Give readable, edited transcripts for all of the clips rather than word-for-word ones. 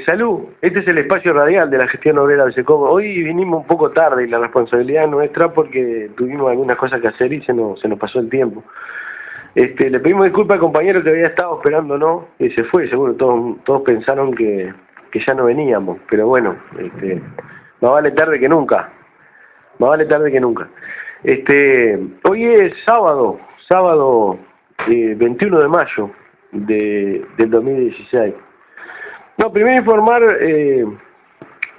Salud, este es el espacio radial de la gestión obrera de SECOM. Hoy vinimos un poco tarde y la responsabilidad es nuestra porque tuvimos algunas cosas que hacer y se nos pasó el tiempo. Le pedimos disculpas al compañero que había estado esperando, ¿no? Y se fue, seguro, todos pensaron que ya no veníamos, pero bueno, más vale tarde que nunca, más vale tarde que nunca. Hoy es sábado 21 de mayo del 2016. No, primero informar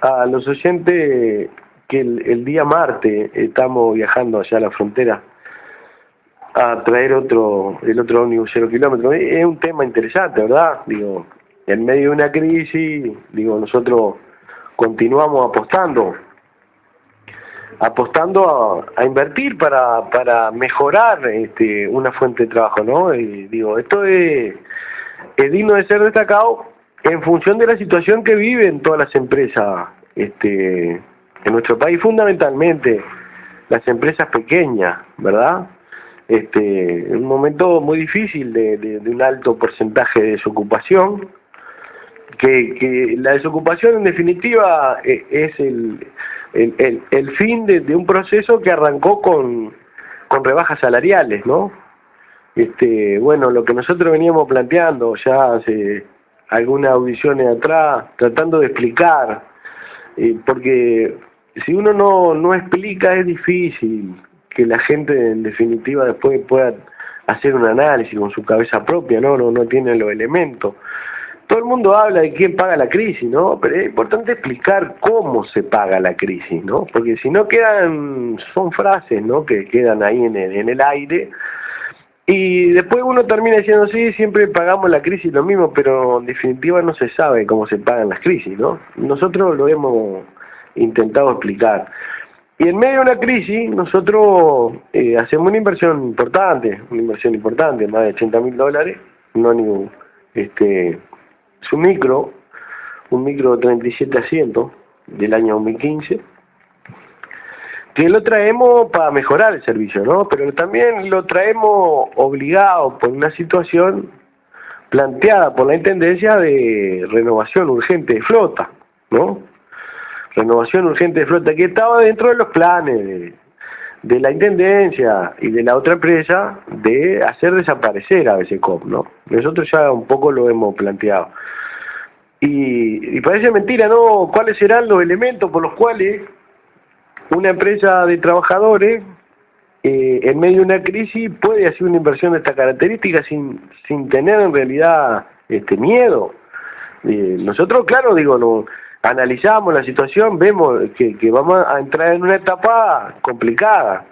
a los oyentes que el día martes estamos viajando allá a la frontera a traer el otro ómnibus 0 kilómetros. Es un tema interesante, ¿verdad? Digo, en medio de una crisis, nosotros continuamos apostando a invertir para mejorar una fuente de trabajo, ¿no? Esto es digno de ser destacado en función de la situación que viven todas las empresas en nuestro país, fundamentalmente las empresas pequeñas, ¿verdad? Un momento muy difícil de un alto porcentaje de desocupación, que la desocupación en definitiva es el fin de un proceso que arrancó con rebajas salariales, ¿no? Bueno, lo que nosotros veníamos planteando ya hace algunas audiciones atrás, tratando de explicar, porque si uno no explica es difícil que la gente en definitiva después pueda hacer un análisis con su cabeza propia, no tiene los elementos. Todo el mundo habla de quién paga la crisis, ¿no? Pero es importante explicar cómo se paga la crisis, ¿no? Porque si no son frases, ¿no? Que quedan ahí en el aire. Y después uno termina diciendo, sí, siempre pagamos la crisis lo mismo, pero en definitiva no se sabe cómo se pagan las crisis, ¿no? Nosotros lo hemos intentado explicar. Y en medio de una crisis, nosotros hacemos una inversión importante, más de $80.000, un ómnibus, es un micro 37 asientos del año 2015, que lo traemos para mejorar el servicio, ¿no? Pero también lo traemos obligado por una situación planteada por la Intendencia de renovación urgente de flota, ¿no? Renovación urgente de flota, que estaba dentro de los planes de la Intendencia y de la otra empresa de hacer desaparecer a BCCOP, ¿no? Nosotros ya un poco lo hemos planteado. Y parece mentira, ¿no? ¿Cuáles serán los elementos por los cuales una empresa de trabajadores en medio de una crisis puede hacer una inversión de esta característica sin tener en realidad miedo? Nosotros, claro, analizamos la situación, vemos que vamos a entrar en una etapa complicada,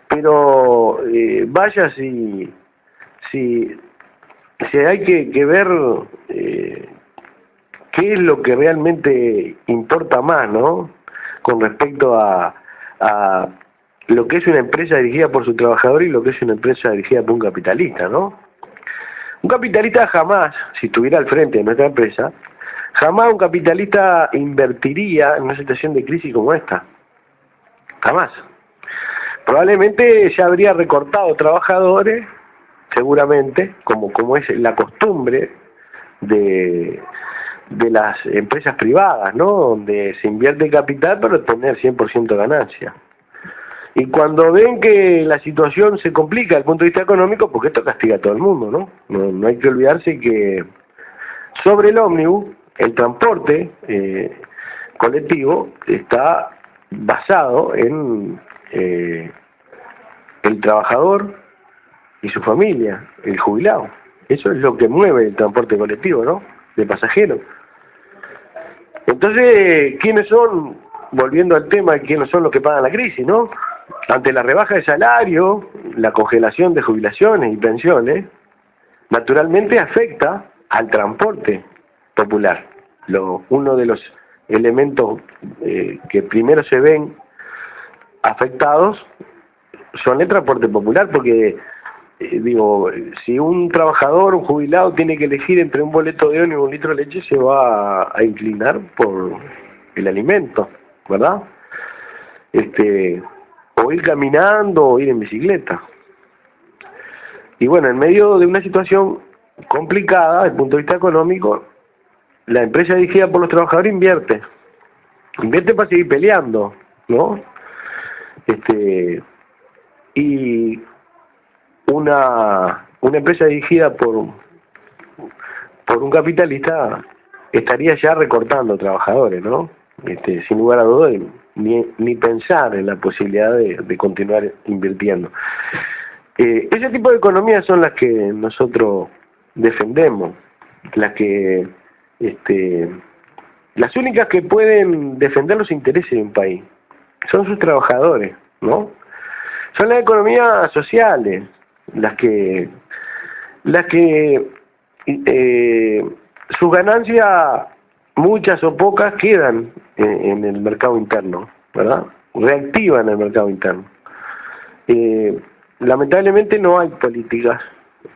pero vaya si hay que ver qué es lo que realmente importa más, ¿no? Con respecto a lo que es una empresa dirigida por su trabajador y lo que es una empresa dirigida por un capitalista, ¿no? Un capitalista jamás, si estuviera al frente de nuestra empresa, jamás un capitalista invertiría en una situación de crisis como esta. Jamás. Probablemente ya habría recortado trabajadores, seguramente, como es la costumbre de las empresas privadas, ¿no? Donde se invierte capital para obtener 100% de ganancia. Y cuando ven que la situación se complica desde el punto de vista económico, porque esto castiga a todo el mundo, ¿no? No hay que olvidarse que sobre el ómnibus, el transporte colectivo está basado en el trabajador y su familia, el jubilado. Eso es lo que mueve el transporte colectivo, ¿no? De pasajeros. Entonces, ¿quiénes son, volviendo al tema, quiénes son los que pagan la crisis, ¿no? Ante la rebaja de salario, la congelación de jubilaciones y pensiones, naturalmente afecta al transporte popular. Uno de los elementos que primero se ven afectados son el transporte popular, porque si un trabajador, un jubilado, tiene que elegir entre un boleto de ómnibus y un litro de leche, se va a inclinar por el alimento, ¿verdad? O ir caminando o ir en bicicleta. Y bueno, en medio de una situación complicada desde el punto de vista económico, la empresa dirigida por los trabajadores invierte para seguir peleando, ¿no? Y una empresa dirigida por un capitalista estaría ya recortando trabajadores, ¿no? Sin lugar a dudas, ni pensar en la posibilidad de continuar invirtiendo. Ese tipo de economías son las que nosotros defendemos, las únicas que pueden defender los intereses de un país son sus trabajadores, ¿no? Son las economías sociales las que sus ganancias, muchas o pocas, quedan en el mercado interno, ¿verdad? Reactivan el mercado interno. Lamentablemente no hay políticas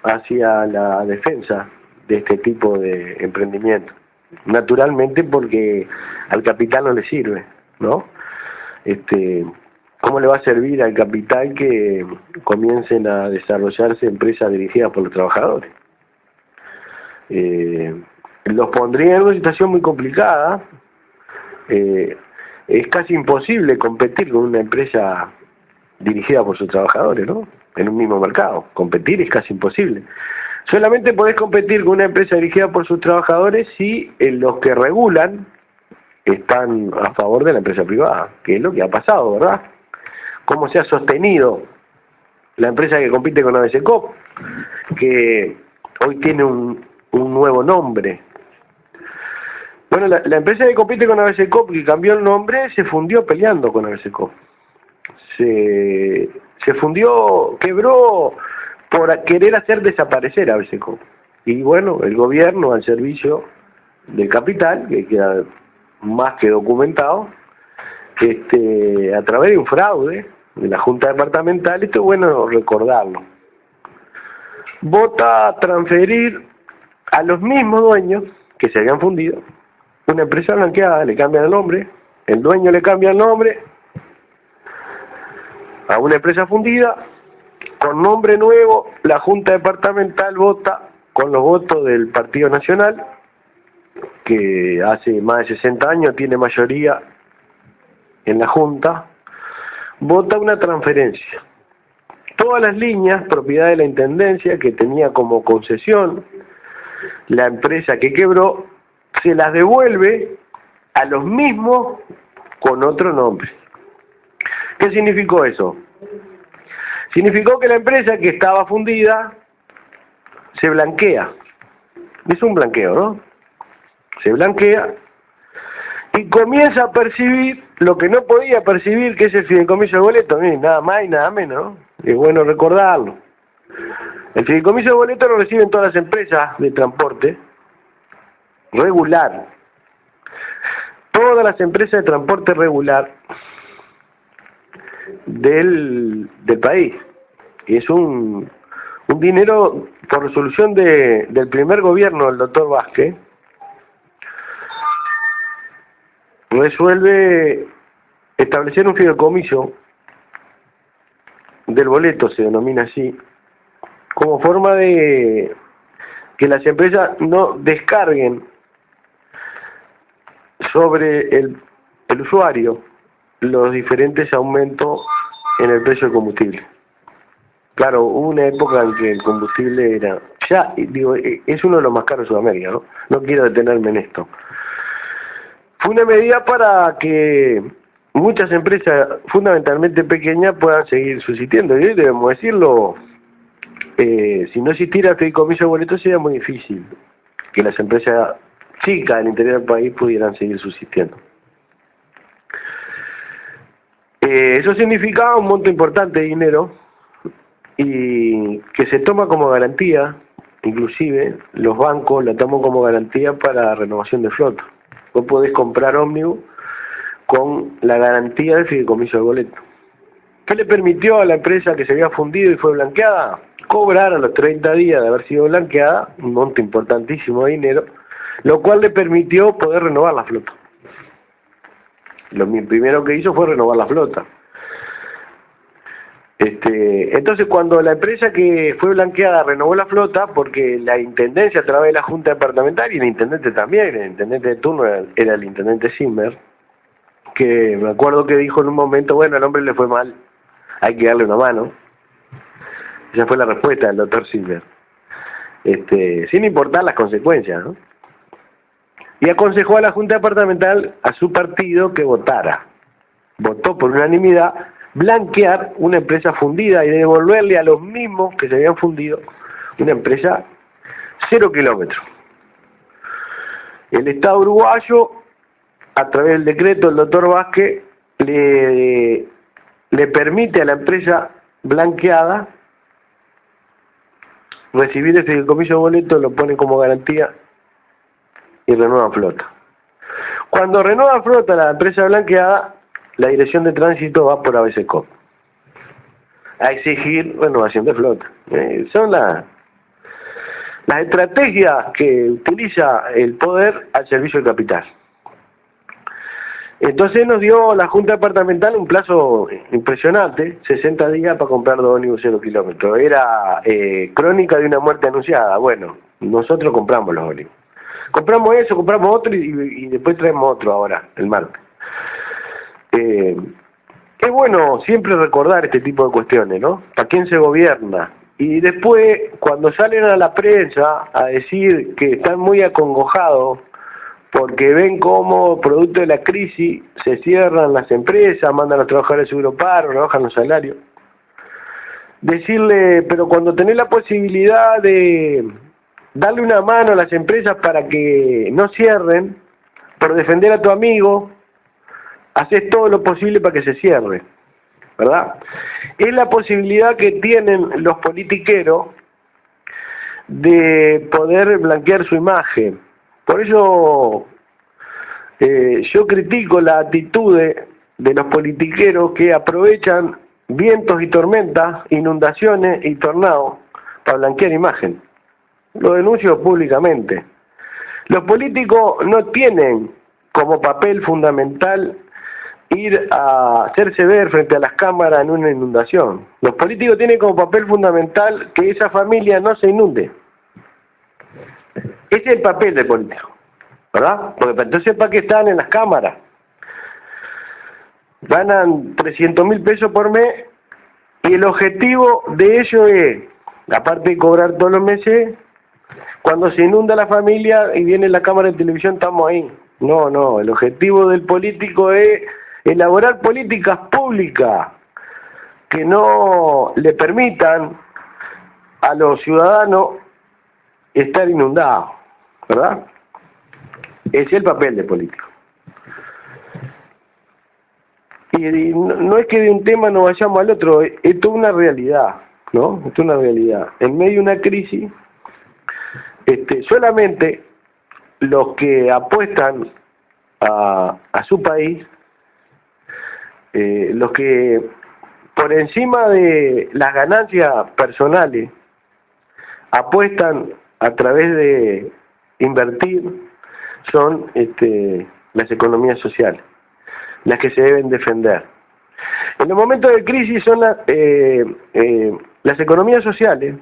hacia la defensa de este tipo de emprendimiento. Naturalmente porque al capital no le sirve, ¿no? ¿Cómo le va a servir al capital que comiencen a desarrollarse empresas dirigidas por los trabajadores? Los pondría en una situación muy complicada. Es casi imposible competir con una empresa dirigida por sus trabajadores, ¿no? En un mismo mercado. Competir es casi imposible. Solamente podés competir con una empresa dirigida por sus trabajadores si los que regulan están a favor de la empresa privada, que es lo que ha pasado, ¿verdad? ¿Cómo se ha sostenido la empresa que compite con ABC Corp, que hoy tiene un nuevo nombre? Bueno, la empresa que compite con ABC Corp, que cambió el nombre, se fundió peleando con ABC Corp. Se fundió, quebró por querer hacer desaparecer a ABC Corp. Y bueno, el gobierno, al servicio del capital, que queda más que documentado, a través de un fraude de la Junta Departamental, esto es bueno recordarlo, vota transferir a los mismos dueños que se habían fundido una empresa blanqueada, le cambian el nombre, el dueño le cambia el nombre a una empresa fundida, con nombre nuevo. La Junta Departamental vota con los votos del Partido Nacional, que hace más de 60 años tiene mayoría en la Junta, vota una transferencia. Todas las líneas, propiedad de la Intendencia, que tenía como concesión la empresa que quebró, se las devuelve a los mismos con otro nombre. ¿Qué significó eso? Significó que la empresa que estaba fundida se blanquea. Es un blanqueo, ¿no? Se blanquea y comienza a percibir lo que no podía percibir, que es el fideicomiso de boletos, nada más y nada menos, ¿no? Es bueno recordarlo. El fideicomiso de boletos lo reciben todas las empresas de transporte regular. Todas las empresas de transporte regular del país. Y es un dinero, por resolución del primer gobierno del doctor Vázquez, resuelve establecer un fideicomiso del boleto, se denomina así, como forma de que las empresas no descarguen sobre el usuario los diferentes aumentos en el precio del combustible. Claro, hubo una época en que el combustible era, ya digo, es uno de los más caros de Sudamérica, ¿no? No quiero detenerme en esto. Fue una medida para que muchas empresas, fundamentalmente pequeñas, puedan seguir subsistiendo. Y hoy debemos decirlo, si no existiera el fideicomiso de boletos sería muy difícil que las empresas chicas del interior del país pudieran seguir subsistiendo. Eso significaba un monto importante de dinero y que se toma como garantía, inclusive los bancos la toman como garantía para renovación de flota. Vos podés comprar ómnibus con la garantía del fideicomiso de boleto. ¿Qué le permitió a la empresa que se había fundido y fue blanqueada? Cobrar a los 30 días de haber sido blanqueada un monto importantísimo de dinero, lo cual le permitió poder renovar la flota. Lo primero que hizo fue renovar la flota. Entonces cuando la empresa que fue blanqueada renovó la flota, porque la intendencia a través de la junta departamental y el intendente también, el intendente de turno era el intendente Zimmer, que me acuerdo que dijo en un momento, bueno, al hombre le fue mal, hay que darle una mano. Esa fue la respuesta del doctor Zimmer, sin importar las consecuencias, ¿no? Y aconsejó a la junta departamental, a su partido, que votara. Votó por unanimidad blanquear una empresa fundida y devolverle a los mismos que se habían fundido una empresa 0 kilómetros. El Estado uruguayo, a través del decreto del doctor Vázquez, le permite a la empresa blanqueada recibir ese fideicomiso de boleto, lo pone como garantía y renueva flota. Cuando renueva flota la empresa blanqueada, la dirección de tránsito va por ABCCOP a exigir renovación de flota. Son las estrategias que utiliza el poder al servicio del capital. Entonces nos dio la Junta Departamental un plazo impresionante, 60 días para comprar 2 ómnibus 0 kilómetros. Era crónica de una muerte anunciada. Bueno, nosotros compramos los ómnibus. Compramos eso, compramos otro y después traemos otro ahora, el martes. Es bueno siempre recordar este tipo de cuestiones, ¿no? ¿Para quién se gobierna? Y después, cuando salen a la prensa a decir que están muy acongojados porque ven cómo, producto de la crisis, se cierran las empresas, mandan a los trabajadores al seguro paro, rebajan los salarios, decirle, pero cuando tenés la posibilidad de darle una mano a las empresas para que no cierren, por defender a tu amigo, haces todo lo posible para que se cierre, ¿verdad? Es la posibilidad que tienen los politiqueros de poder blanquear su imagen. Por eso yo critico la actitud de los politiqueros que aprovechan vientos y tormentas, inundaciones y tornados para blanquear imagen. Lo denuncio públicamente. Los políticos no tienen como papel fundamental ir a hacerse ver frente a las cámaras en una inundación. Los políticos tienen como papel fundamental que esa familia no se inunde. Ese es el papel del político, ¿verdad? Porque entonces, ¿para qué están en las cámaras? Ganan 300.000 pesos por mes y el objetivo de ellos es, aparte de cobrar todos los meses, cuando se inunda la familia y viene la cámara de televisión, estamos ahí. No, el objetivo del político es elaborar políticas públicas que no le permitan a los ciudadanos estar inundados, ¿verdad? Ese es el papel del político. Y no es que de un tema nos vayamos al otro, esto es una realidad, ¿no? Esto es una realidad. En medio de una crisis, solamente los que apuestan a su país, los que por encima de las ganancias personales apuestan a través de invertir, son las economías sociales, las que se deben defender. En los momentos de crisis son las economías sociales,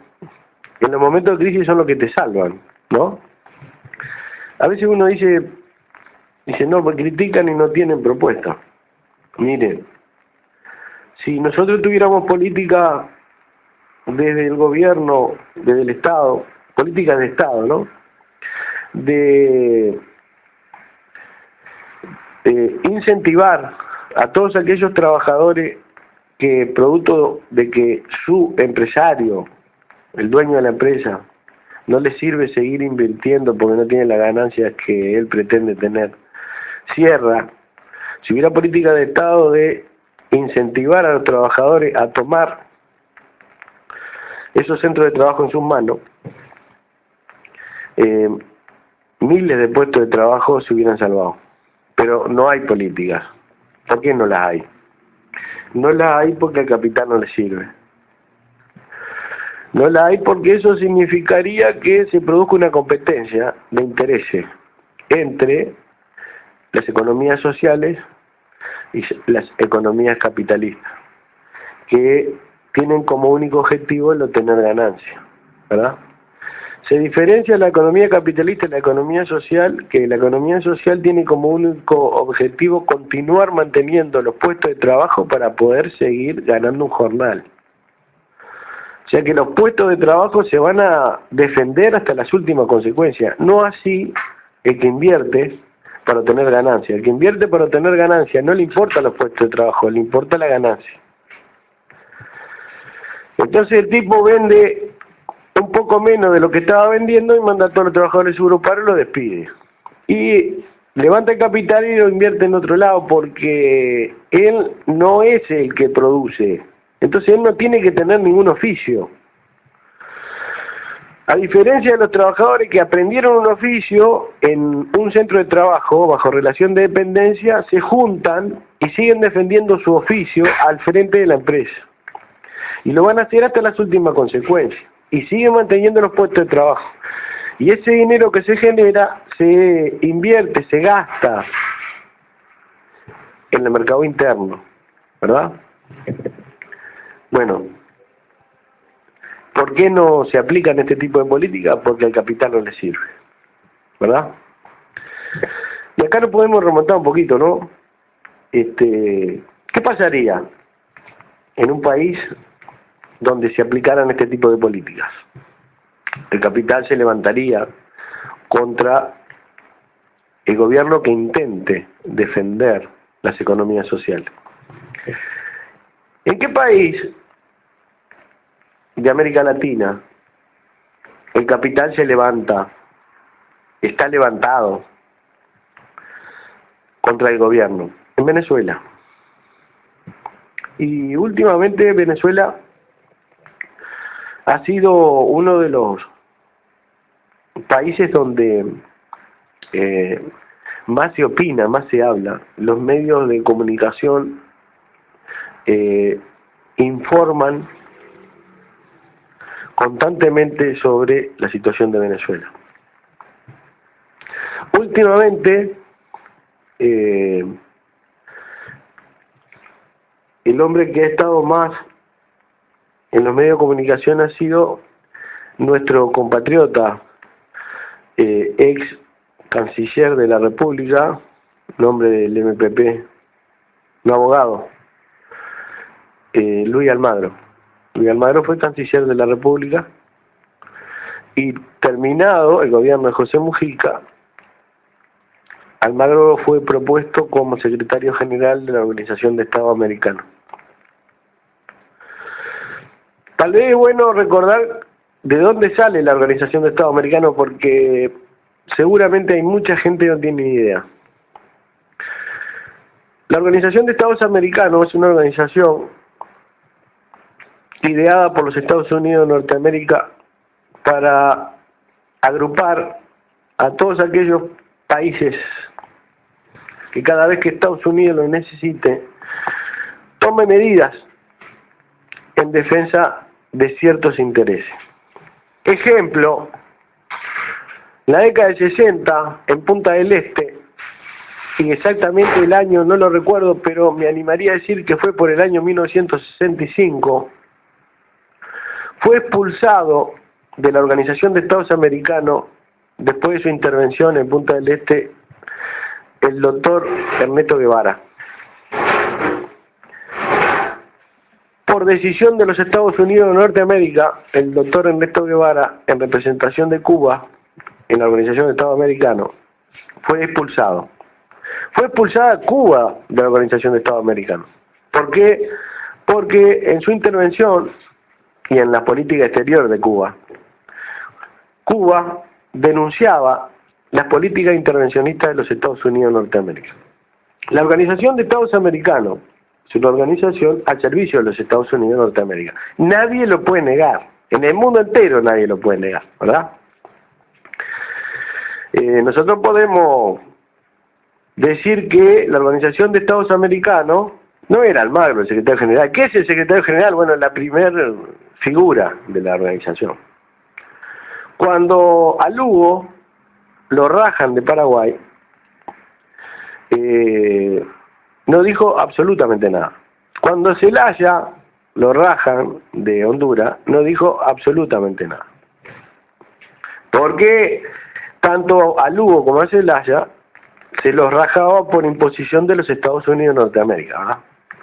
en los momentos de crisis son los que te salvan, ¿no? A veces uno dice no, pues critican y no tienen propuesta. Miren, si nosotros tuviéramos política desde el gobierno, desde el Estado, políticas de Estado, ¿no? De incentivar a todos aquellos trabajadores que, producto de que su empresario, el dueño de la empresa, no le sirve seguir invirtiendo porque no tiene las ganancias que él pretende tener, cierra. Si hubiera política de Estado de incentivar a los trabajadores a tomar esos centros de trabajo en sus manos, miles de puestos de trabajo se hubieran salvado. Pero no hay políticas. ¿Por qué no las hay? No las hay porque al capital no le sirve. No las hay porque eso significaría que se produzca una competencia de intereses entre las economías sociales y las economías capitalistas, que tienen como único objetivo el obtener ganancia, ¿verdad? Se diferencia la economía capitalista de la economía social, que la economía social tiene como único objetivo continuar manteniendo los puestos de trabajo para poder seguir ganando un jornal. O sea que los puestos de trabajo se van a defender hasta las últimas consecuencias, no así el que invierte para obtener ganancia. El que invierte para obtener ganancia no le importa los puestos de trabajo, le importa la ganancia. Entonces el tipo vende un poco menos de lo que estaba vendiendo y manda a todos los trabajadores de seguro paro y lo despide. Y levanta el capital y lo invierte en otro lado porque él no es el que produce. Entonces él no tiene que tener ningún oficio. A diferencia de los trabajadores que aprendieron un oficio en un centro de trabajo bajo relación de dependencia, se juntan y siguen defendiendo su oficio al frente de la empresa. Y lo van a hacer hasta las últimas consecuencias. Y siguen manteniendo los puestos de trabajo. Y ese dinero que se genera se invierte, se gasta en el mercado interno, ¿verdad? Bueno, ¿por qué no se aplican este tipo de políticas? Porque al capital no le sirve, ¿verdad? Y acá nos podemos remontar un poquito, ¿no? ¿Qué pasaría en un país donde se aplicaran este tipo de políticas? El capital se levantaría contra el gobierno que intente defender las economías sociales. ¿En qué país de América Latina el capital se levanta, está levantado contra el gobierno? En Venezuela. Y últimamente Venezuela ha sido uno de los países donde más se opina, más se habla. Los medios de comunicación informan constantemente sobre la situación de Venezuela. Últimamente, el hombre que ha estado más en los medios de comunicación ha sido nuestro compatriota, ex canciller de la República, nombre del MPP, un abogado, Luis Almagro. Luis Almagro fue canciller de la República y terminado el gobierno de José Mujica, Almagro fue propuesto como secretario general de la Organización de Estados Americanos. Tal vez es bueno recordar de dónde sale la Organización de Estados Americanos porque seguramente hay mucha gente que no tiene ni idea. La Organización de Estados Americanos es una organización ideada por los Estados Unidos de Norteamérica para agrupar a todos aquellos países que cada vez que Estados Unidos lo necesite, tome medidas en defensa de ciertos intereses. Ejemplo, la década del 60, en Punta del Este, y exactamente el año no lo recuerdo, pero me animaría a decir que fue por el año 1965, fue expulsado de la Organización de Estados Americanos, después de su intervención en Punta del Este, el doctor Ernesto Guevara. Por decisión de los Estados Unidos de Norteamérica, el doctor Ernesto Guevara, en representación de Cuba, en la Organización de Estados Americanos, fue expulsado. Fue expulsada Cuba de la Organización de Estados Americanos. ¿Por qué? Porque en su intervención y en la política exterior de Cuba, Cuba denunciaba las políticas intervencionistas de los Estados Unidos de Norteamérica. La Organización de Estados Americanos es una organización al servicio de los Estados Unidos de Norteamérica. Nadie lo puede negar. En el mundo entero nadie lo puede negar, ¿verdad? Nosotros podemos decir que la Organización de Estados Americanos no era Almagro el secretario general. ¿Qué es el secretario general? Bueno, la primera figura de la organización. Cuando a Lugo lo rajan de Paraguay, no dijo absolutamente nada. Cuando Zelaya lo rajan de Honduras, no dijo absolutamente nada. Porque tanto a Lugo como a Zelaya se los rajaba por imposición de los Estados Unidos de Norteamérica, ¿verdad?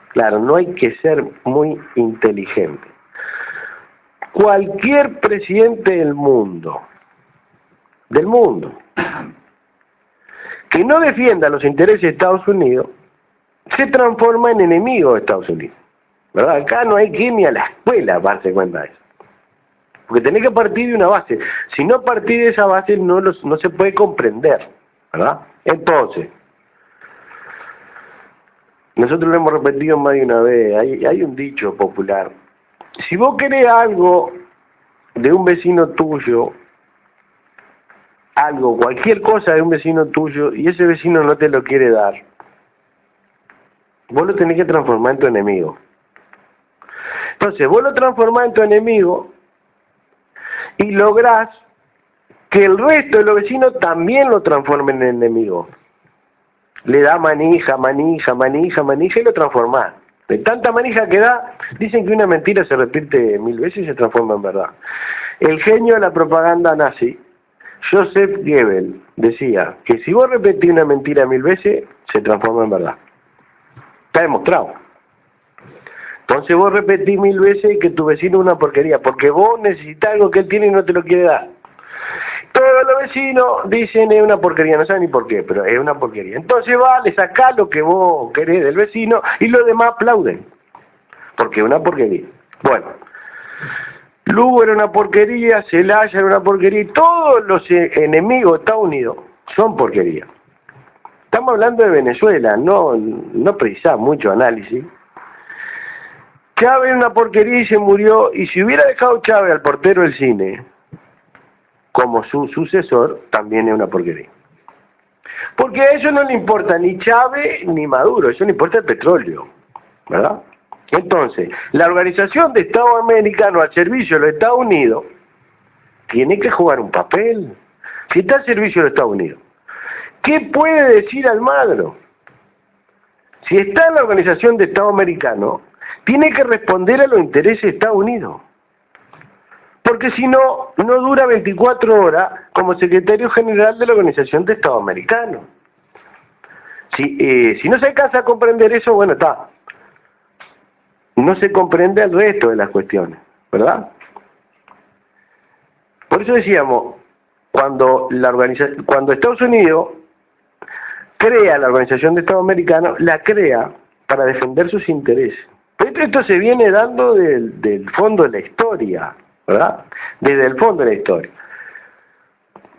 Claro, no hay que ser muy inteligente. Cualquier presidente del mundo, que no defienda los intereses de Estados Unidos, se transforma en enemigo de Estados Unidos, ¿verdad? Acá no hay que ir ni a la escuela para darse cuenta de eso. Porque tenés que partir de una base. Si no partís de esa base, no se puede comprender, ¿verdad? Entonces, nosotros lo hemos repetido más de una vez, hay un dicho popular. Si vos querés algo de un vecino tuyo, cualquier cosa de un vecino tuyo, y ese vecino no te lo quiere dar, vos lo tenés que transformar en tu enemigo. Entonces, vos lo transformás en tu enemigo y lográs que el resto de los vecinos también lo transformen en enemigo. Le da manija y lo transformás. De tanta manija que da, dicen que una mentira se repite 1000 veces y se transforma en verdad. El genio de la propaganda nazi, Joseph Goebbels, decía que si vos repetís una mentira 1000 veces, se transforma en verdad. Está demostrado. Entonces vos repetís 1000 veces que tu vecino es una porquería, porque vos necesitas algo que él tiene y no te lo quiere dar. Todos los vecinos dicen es una porquería, no saben ni por qué, pero es una porquería. Entonces le sacás lo que vos querés del vecino y los demás aplauden, porque es una porquería. Bueno, Lugo era una porquería, Zelaya era una porquería, y todos los enemigos de Estados Unidos son porquería. Estamos hablando de Venezuela, no precisaba mucho análisis. Chávez era una porquería y se murió, y si hubiera dejado Chávez al portero del cine como su sucesor, también es una porquería. Porque a ellos no le importa ni Chávez ni Maduro, a ellos le importa el petróleo, ¿verdad? Entonces, la Organización de Estados Americanos al servicio de los Estados Unidos tiene que jugar un papel. Si está al servicio de los Estados Unidos, ¿qué puede decir Almagro? Si está en la Organización de Estados Americanos, tiene que responder a los intereses de Estados Unidos. Porque si no, no dura 24 horas como secretario general de la Organización de Estados Americanos. Si no se alcanza a comprender eso, bueno, está. No se comprende el resto de las cuestiones, ¿verdad? Por eso decíamos, cuando Estados Unidos crea la Organización de Estados Americanos, la crea para defender sus intereses. Esto se viene dando del fondo de la historia, ¿verdad? Desde el fondo de la historia.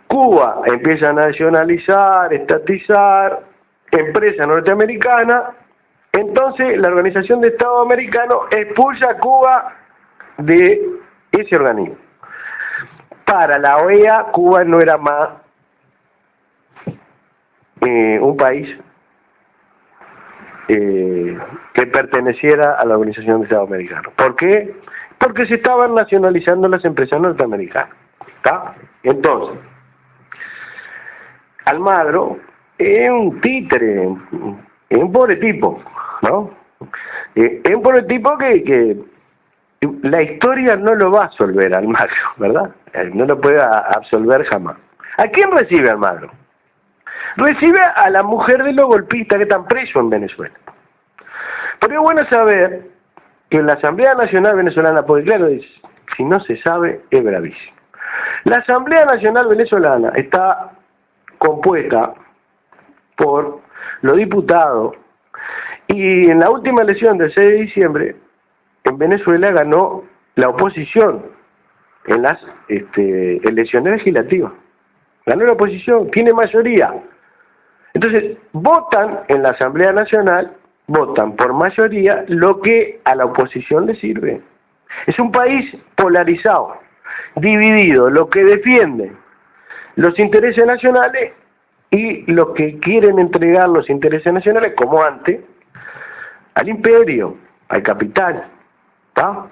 Cuba empieza a nacionalizar, estatizar, empresa norteamericana, entonces la Organización de Estados Americanos expulsa a Cuba de ese organismo. Para la OEA, Cuba no era más un país que perteneciera a la Organización de Estados Americanos. ¿Por qué? Porque se estaban nacionalizando las empresas norteamericanas. ¿Está? Entonces, Almagro es un títere, es un pobre tipo, ¿no? Es un pobre tipo que la historia no lo va a absolver Almagro, ¿verdad? No lo puede absolver jamás. ¿A quién recibe Almagro? Recibe a la mujer de los golpistas que están presos en Venezuela. Pero es bueno saber que la Asamblea Nacional Venezolana, porque claro, si no se sabe, es bravísimo. La Asamblea Nacional Venezolana está compuesta por los diputados, y en la última elección del 6 de diciembre, en Venezuela ganó la oposición en las elecciones legislativas. Ganó la oposición, tiene mayoría. Entonces, votan en la Asamblea Nacional, votan por mayoría lo que a la oposición le sirve. Es un país polarizado, dividido, lo que defiende los intereses nacionales y los que quieren entregar los intereses nacionales, como antes, al imperio, al capital. ¿Está?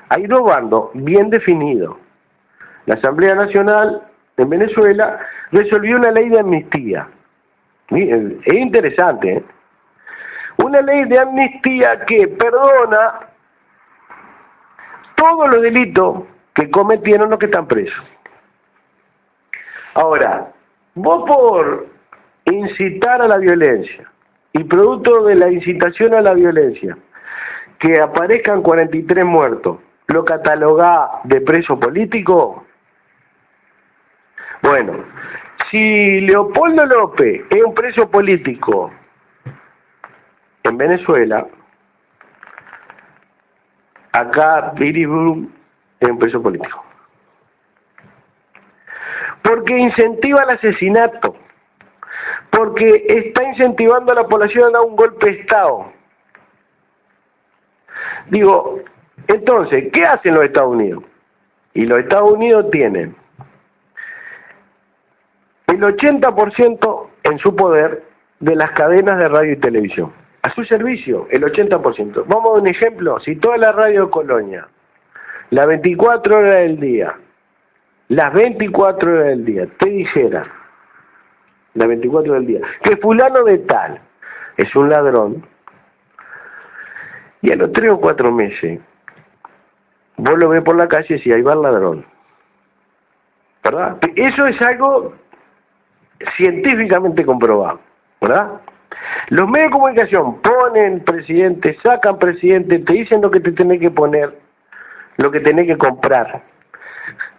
Hay dos bandos bien definidos. La Asamblea Nacional en Venezuela resolvió una ley de amnistía. Es interesante, ¿eh? Una ley de amnistía que perdona todos los delitos que cometieron los que están presos. Ahora, vos por incitar a la violencia y producto de la incitación a la violencia que aparezcan 43 muertos, ¿lo catalogás de preso político? Bueno, si Leopoldo López es un preso político en Venezuela, acá Billy Boom es un preso político. Porque incentiva el asesinato, porque está incentivando a la población a dar un golpe de Estado. Digo, entonces, ¿qué hacen los Estados Unidos? Y los Estados Unidos tienen el 80% en su poder de las cadenas de radio y televisión. A su servicio, el 80%. Vamos a un ejemplo. Si toda la radio de Colonia, las 24 horas del día, las 24 horas del día, te dijera, las 24 horas del día, que fulano de tal es un ladrón, y a los 3 o 4 meses, vos lo ves por la calle y decís, ahí va el ladrón. ¿Verdad? Eso es algo científicamente comprobado, ¿verdad? Los medios de comunicación ponen presidente, sacan presidente, te dicen lo que te tenés que poner, lo que tenés que comprar,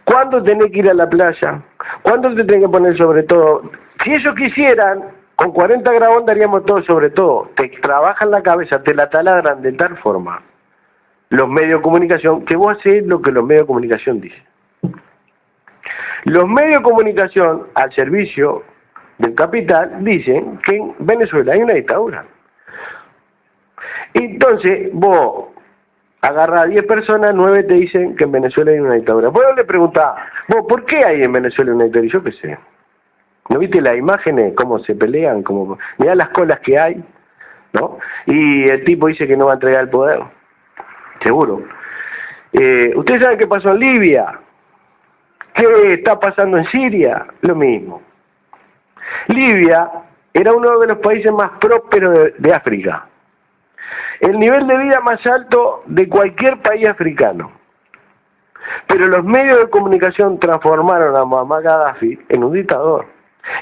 cuándo tenés que ir a la playa, cuándo te tenés que poner sobre todo. Si ellos quisieran, con 40 grados daríamos todo sobre todo. Te trabajan la cabeza, te la taladran de tal forma los medios de comunicación que vos hacés lo que los medios de comunicación dicen. Los medios de comunicación al servicio del capital dicen que en Venezuela hay una dictadura. Entonces vos agarrás a 10 personas, 9 te dicen que en Venezuela hay una dictadura. Vos le preguntás, vos, ¿por qué hay en Venezuela una dictadura? Y yo qué sé. ¿No viste las imágenes, cómo se pelean? Cómo... Mirá las colas que hay, ¿no? Y el tipo dice que no va a entregar el poder. Seguro. ¿Ustedes saben qué pasó en Libia? ¿Qué está pasando en Siria? Lo mismo. Libia era uno de los países más prósperos de África. El nivel de vida más alto de cualquier país africano. Pero los medios de comunicación transformaron a Muammar Gaddafi en un dictador,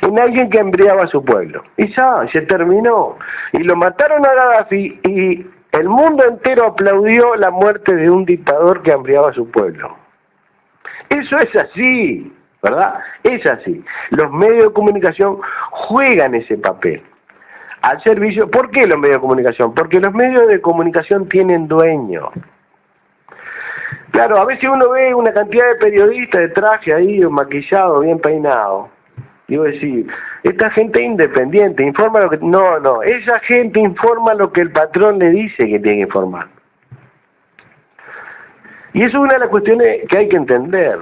en alguien que embriagaba a su pueblo. Y ya, se terminó. Y lo mataron a Gaddafi y el mundo entero aplaudió la muerte de un dictador que embriagaba a su pueblo. Eso es así, ¿verdad? Es así. Los medios de comunicación juegan ese papel al servicio. ¿Por qué los medios de comunicación? Porque los medios de comunicación tienen dueño. Claro, a veces uno ve una cantidad de periodistas de traje ahí, maquillado, bien peinado. Y vos decís, esta gente es independiente, informa lo que... No, esa gente informa lo que el patrón le dice que tiene que informar. Y eso es una de las cuestiones que hay que entender.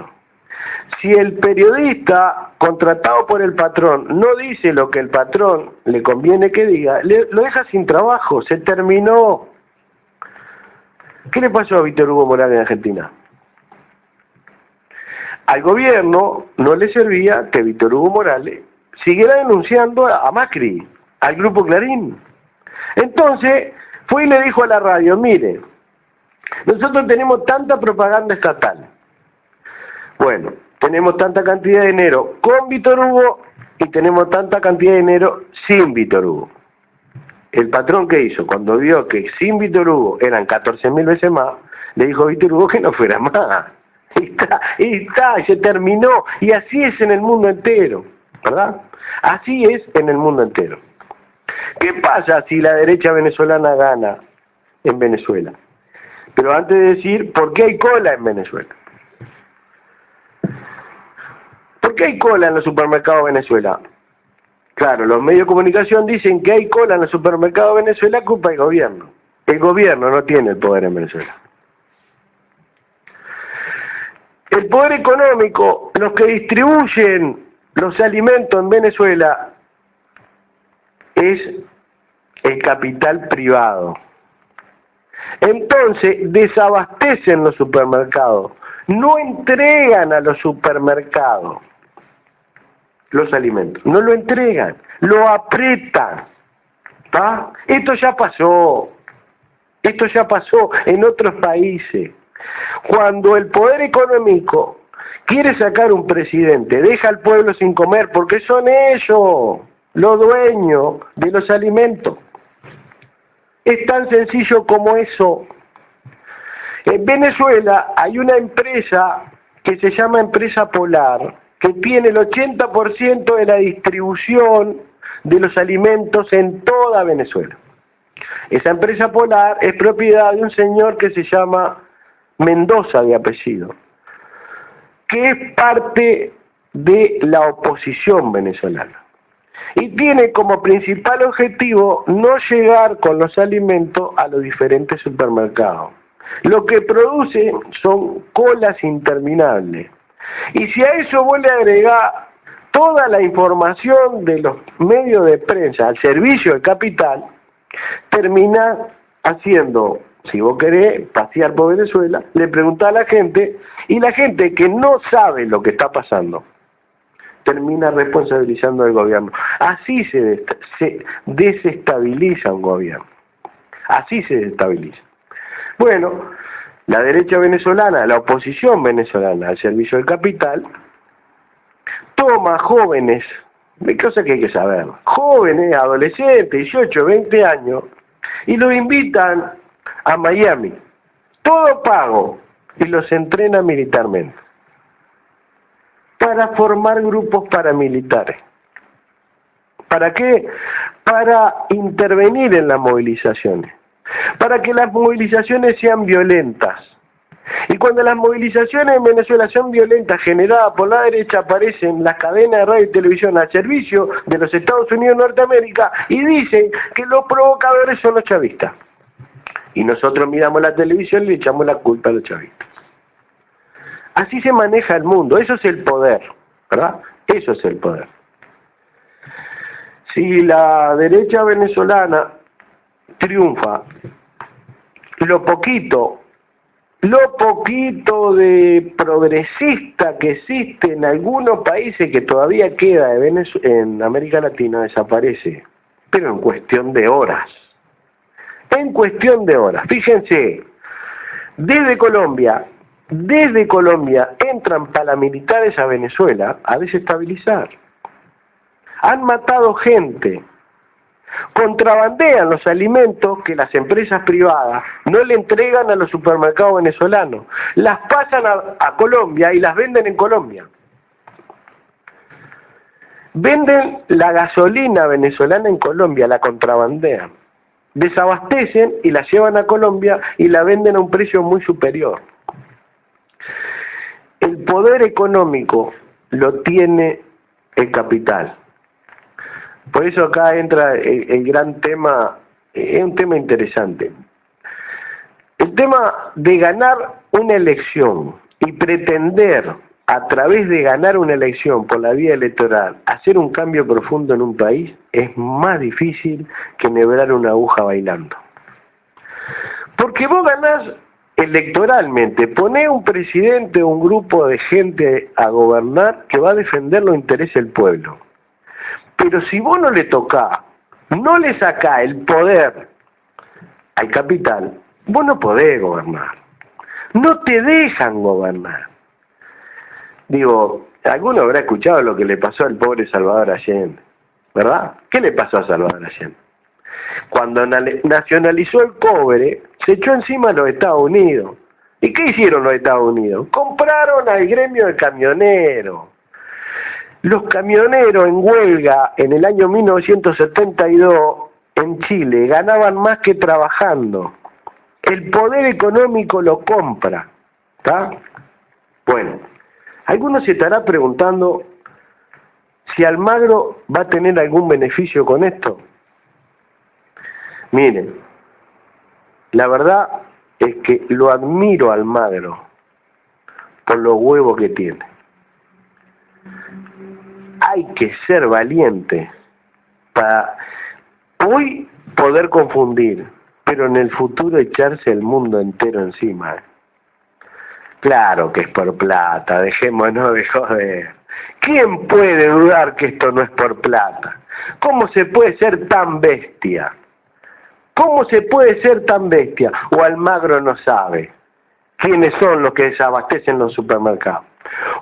Si el periodista contratado por el patrón no dice lo que el patrón le conviene que diga, lo deja sin trabajo, se terminó. ¿Qué le pasó a Víctor Hugo Morales en Argentina? Al gobierno no le servía que Víctor Hugo Morales siguiera denunciando a Macri, al Grupo Clarín. Entonces fue y le dijo a la radio, mire, nosotros tenemos tanta propaganda estatal. Bueno, tenemos tanta cantidad de dinero con Víctor Hugo y tenemos tanta cantidad de dinero sin Víctor Hugo. El patrón que hizo, cuando vio que sin Víctor Hugo eran 14.000 veces más, le dijo a Víctor Hugo que no fuera más. Y se terminó. Y así es en el mundo entero, ¿verdad? Así es en el mundo entero. ¿Qué pasa si la derecha venezolana gana en Venezuela? Pero antes de decir, ¿por qué hay cola en Venezuela? ¿Por qué hay cola en los supermercados de Venezuela? Claro, los medios de comunicación dicen que hay cola en los supermercados de Venezuela, culpa del gobierno. El gobierno no tiene el poder en Venezuela. El poder económico, los que distribuyen los alimentos en Venezuela, es el capital privado. Entonces, desabastecen los supermercados, no entregan a los supermercados los alimentos, no lo entregan, lo apretan. ¿Ah? Esto ya pasó en otros países. Cuando el poder económico quiere sacar un presidente, deja al pueblo sin comer, porque son ellos los dueños de los alimentos. Es tan sencillo como eso. En Venezuela hay una empresa que se llama Empresa Polar, que tiene el 80% de la distribución de los alimentos en toda Venezuela. Esa Empresa Polar es propiedad de un señor que se llama Mendoza de apellido, que es parte de la oposición venezolana. Y tiene como principal objetivo no llegar con los alimentos a los diferentes supermercados. Lo que produce son colas interminables. Y si a eso vos le agregás toda la información de los medios de prensa al servicio del capital, termina haciendo, si vos querés pasear por Venezuela, le preguntás a la gente, y la gente que no sabe lo que está pasando, termina responsabilizando al gobierno. Así se desestabiliza un gobierno. Así se desestabiliza. Bueno, la derecha venezolana, la oposición venezolana al servicio del capital, toma jóvenes, de cosas que hay que saber, jóvenes, adolescentes, 18, 20 años, y los invitan a Miami, todo pago, y los entrena militarmente, para formar grupos paramilitares. ¿Para qué? Para intervenir en las movilizaciones, para que las movilizaciones sean violentas. Y cuando las movilizaciones en Venezuela son violentas, generadas por la derecha, aparecen las cadenas de radio y televisión al servicio de los Estados Unidos de Norteamérica y dicen que los provocadores son los chavistas. Y nosotros miramos la televisión y le echamos la culpa a los chavistas. Así se maneja el mundo, eso es el poder, ¿verdad? Eso es el poder. Si la derecha venezolana triunfa, lo poquito de progresista que existe en algunos países que todavía queda en América Latina desaparece, pero en cuestión de horas. En cuestión de horas. Fíjense, desde Colombia entran paramilitares a Venezuela a desestabilizar. Han matado gente. Contrabandean los alimentos que las empresas privadas no le entregan a los supermercados venezolanos. Las pasan a Colombia y las venden en Colombia. Venden la gasolina venezolana en Colombia, la contrabandean. Desabastecen y la llevan a Colombia y la venden a un precio muy superior. El poder económico lo tiene el capital. Por eso acá entra el gran tema, es un tema interesante. El tema de ganar una elección y pretender a través de ganar una elección por la vía electoral hacer un cambio profundo en un país es más difícil que enhebrar una aguja bailando. Porque vos ganás electoralmente, ponés un presidente o un grupo de gente a gobernar que va a defender los intereses del pueblo. Pero si vos no le tocás, no le sacás el poder al capital, vos no podés gobernar. No te dejan gobernar. Digo, alguno habrá escuchado lo que le pasó al pobre Salvador Allende, ¿verdad? ¿Qué le pasó a Salvador Allende? Cuando nacionalizó el cobre, se echó encima a los Estados Unidos. ¿Y qué hicieron los Estados Unidos? Compraron al gremio de camioneros. Los camioneros en huelga en el año 1972 en Chile ganaban más que trabajando. El poder económico lo compra, ¿está? Bueno, algunos se estará preguntando si Almagro va a tener algún beneficio con esto. Miren, la verdad es que lo admiro a Almagro por los huevos que tiene. Hay que ser valiente para hoy poder confundir, pero en el futuro echarse el mundo entero encima. Claro que es por plata, dejémonos de joder. ¿Quién puede dudar que esto no es por plata? ¿Cómo se puede ser tan bestia? ¿Cómo se puede ser tan bestia? ¿O Almagro no sabe quiénes son los que desabastecen los supermercados.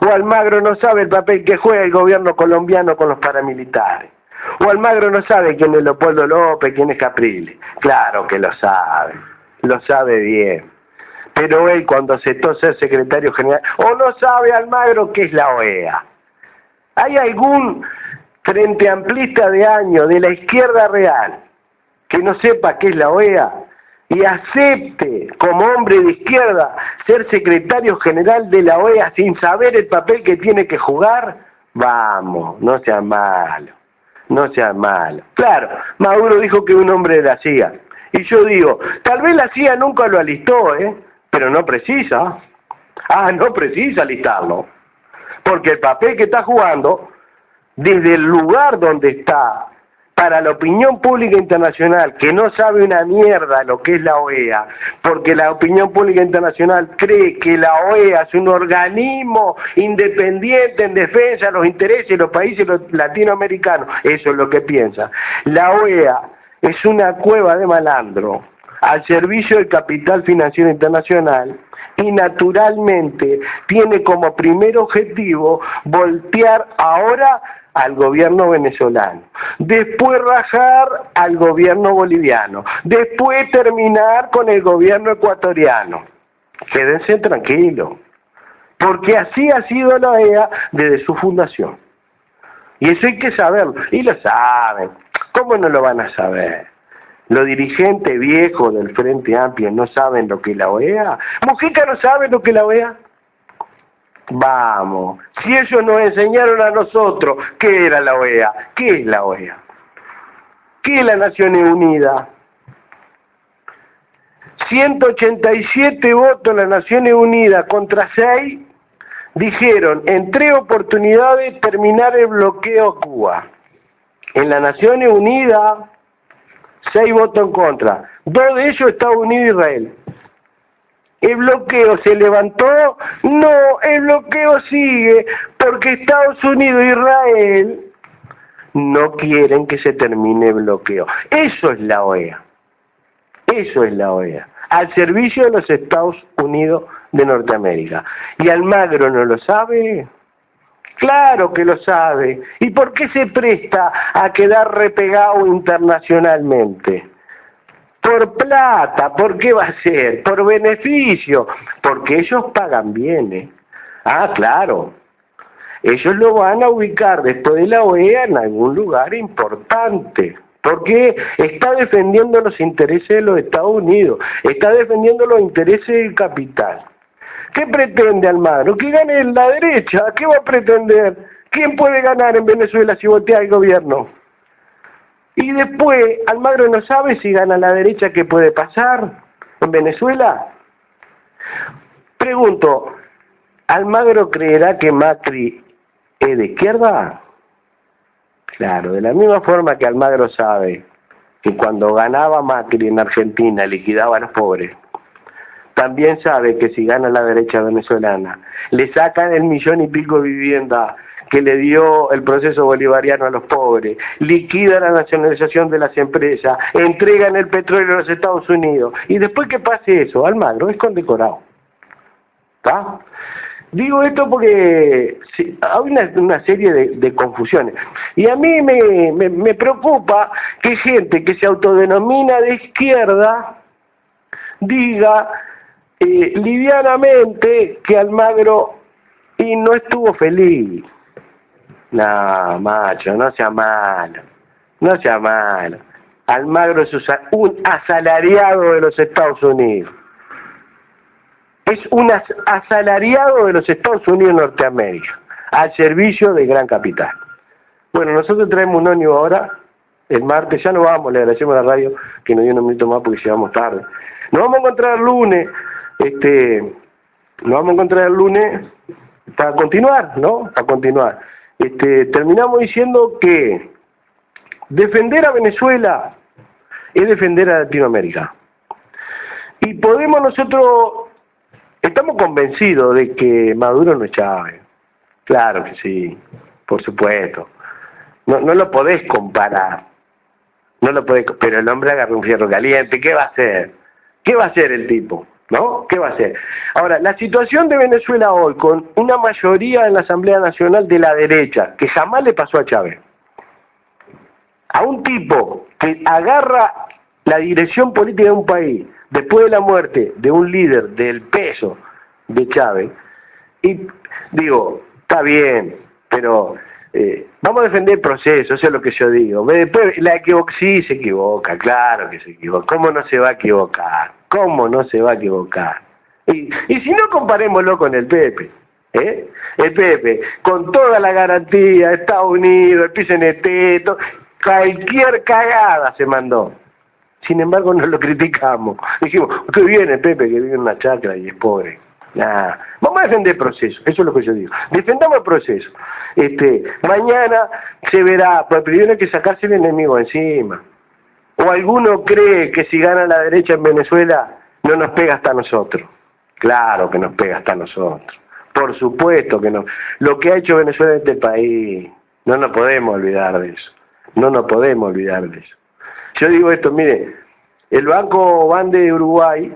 O Almagro no sabe el papel que juega el gobierno colombiano con los paramilitares. O Almagro no sabe quién es Leopoldo López, quién es Capriles. Claro que lo sabe bien. Pero él cuando aceptó ser secretario general, o no sabe Almagro qué es la OEA. ¿Hay algún frente amplista de años de la izquierda real que no sepa qué es la OEA y acepte como hombre de izquierda ser secretario general de la OEA sin saber el papel que tiene que jugar? Vamos, no sea malo, no sea malo. Claro, Maduro dijo que un hombre de la CIA. Y yo digo, tal vez la CIA nunca lo alistó, pero no precisa. No precisa alistarlo. Porque el papel que está jugando, desde el lugar donde está, para la opinión pública internacional, que no sabe una mierda lo que es la OEA, porque la opinión pública internacional cree que la OEA es un organismo independiente en defensa de los intereses de los países latinoamericanos. Eso es lo que piensa. La OEA es una cueva de malandro al servicio del capital financiero internacional y naturalmente tiene como primer objetivo voltear ahora al gobierno venezolano, después rajar al gobierno boliviano, después terminar con el gobierno ecuatoriano. Quédense tranquilos, porque así ha sido la OEA desde su fundación. Y eso hay que saberlo, y lo saben. ¿Cómo no lo van a saber? Los dirigentes viejos del Frente Amplio no saben lo que es la OEA. ¿Mujica no sabe lo que es la OEA? Vamos, si ellos nos enseñaron a nosotros qué era la OEA, ¿qué es la OEA? ¿Qué es las Naciones Unidas? 187 votos en las Naciones Unidas contra 6 dijeron en 3 oportunidades terminar el bloqueo a Cuba. En las Naciones Unidas, 6 votos en contra, 2 de ellos Estados Unidos e Israel. ¿El bloqueo se levantó? No, el bloqueo sigue, porque Estados Unidos e Israel no quieren que se termine el bloqueo. Eso es la OEA. Eso es la OEA. Al servicio de los Estados Unidos de Norteamérica. ¿Y Almagro no lo sabe? Claro que lo sabe. ¿Y por qué se presta a quedar repegado internacionalmente? Por plata. ¿Por qué va a ser? Por beneficio. Porque ellos pagan bien. Claro. Ellos lo van a ubicar después de la OEA en algún lugar importante. Porque está defendiendo los intereses de los Estados Unidos. Está defendiendo los intereses del capital. ¿Qué pretende Almagro? Que gane la derecha. ¿Qué va a pretender? ¿Quién puede ganar en Venezuela si voltea el gobierno? Y después, Almagro no sabe si gana la derecha, ¿qué puede pasar en Venezuela? Pregunto, ¿Almagro creerá que Macri es de izquierda? Claro, de la misma forma que Almagro sabe que cuando ganaba Macri en Argentina liquidaba a los pobres, también sabe que si gana la derecha venezolana, le sacan el 1,000,000 y pico de vivienda que le dio el proceso bolivariano a los pobres, liquida la nacionalización de las empresas, entregan el petróleo a los Estados Unidos, y después que pase eso, Almagro es condecorado. ¿Está? Digo esto porque hay una serie de confusiones, y a mí me preocupa que gente que se autodenomina de izquierda diga livianamente que Almagro y no estuvo feliz. No, macho, no sea malo, no sea malo. Almagro es un asalariado de los Estados Unidos. Es un asalariado de los Estados Unidos de Norteamérica, al servicio del gran capital. Bueno, nosotros traemos un ómnibus ahora, el martes, ya no vamos, le agradecemos a la radio que nos dio unos minutos más porque llegamos tarde. Nos vamos a encontrar el lunes, nos vamos a encontrar el lunes para continuar, ¿no? Para continuar. Terminamos diciendo que defender a Venezuela es defender a Latinoamérica. Y podemos nosotros, estamos convencidos de que Maduro no es Chávez. Claro que sí, por supuesto. No lo podés comparar. No lo podés, pero el hombre agarra un fierro caliente, ¿qué va a hacer? ¿Qué va a hacer el tipo? ¿no? ¿Qué va a hacer? Ahora, la situación de Venezuela hoy, con una mayoría en la Asamblea Nacional de la derecha, que jamás le pasó a Chávez, a un tipo que agarra la dirección política de un país después de la muerte de un líder del peso de Chávez, y digo, está bien, pero vamos a defender el proceso, eso es lo que yo digo. Después, sí se equivoca, claro que se equivoca. ¿Cómo no se va a equivocar? ¿Cómo no se va a equivocar? Y si no, comparémoslo con el Pepe. El Pepe, con toda la garantía, Estados Unidos, el PCNT, cualquier cagada se mandó. Sin embargo, no lo criticamos. Dijimos, qué bien el Pepe, que vive en una chacra y es pobre. Nah, vamos a defender el proceso, eso es lo que yo digo. Defendamos el proceso. Mañana se verá, pero primero hay que sacarse el enemigo encima. ¿O alguno cree que si gana la derecha en Venezuela no nos pega hasta nosotros? Claro que nos pega hasta nosotros. Por supuesto que no. Lo que ha hecho Venezuela en este país, no nos podemos olvidar de eso. No nos podemos olvidar de eso. Yo digo esto, mire, el Banco Bande de Uruguay,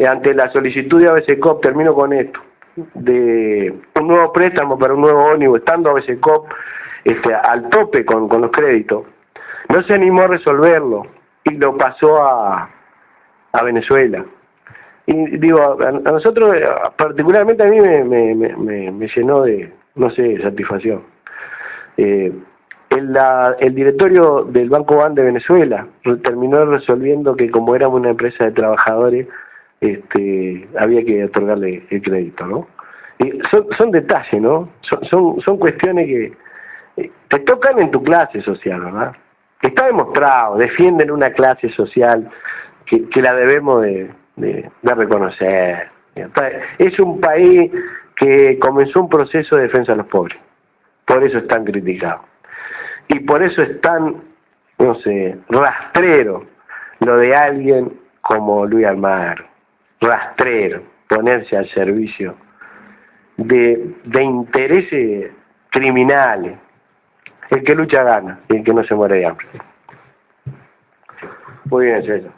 ante la solicitud de ABCCOP, termino con esto, de un nuevo préstamo para un nuevo ómnibus, estando ABCCOP al tope con los créditos, no se animó a resolverlo y lo pasó a Venezuela. Y digo, a nosotros, particularmente a mí me llenó de, no sé, satisfacción. El directorio del Banco Ban de Venezuela terminó resolviendo que como éramos una empresa de trabajadores, había que otorgarle el crédito, ¿no? Y son detalles, ¿no? Son cuestiones que te tocan en tu clase social, ¿verdad? Está demostrado, defienden una clase social que la debemos de reconocer. Es un país que comenzó un proceso de defensa de los pobres, por eso es tan criticado. Y por eso es tan, no sé, rastrero lo de alguien como Luis Almagro. Rastrero, ponerse al servicio de intereses criminales. El que lucha gana y el que no se muere de hambre. Muy bien, César.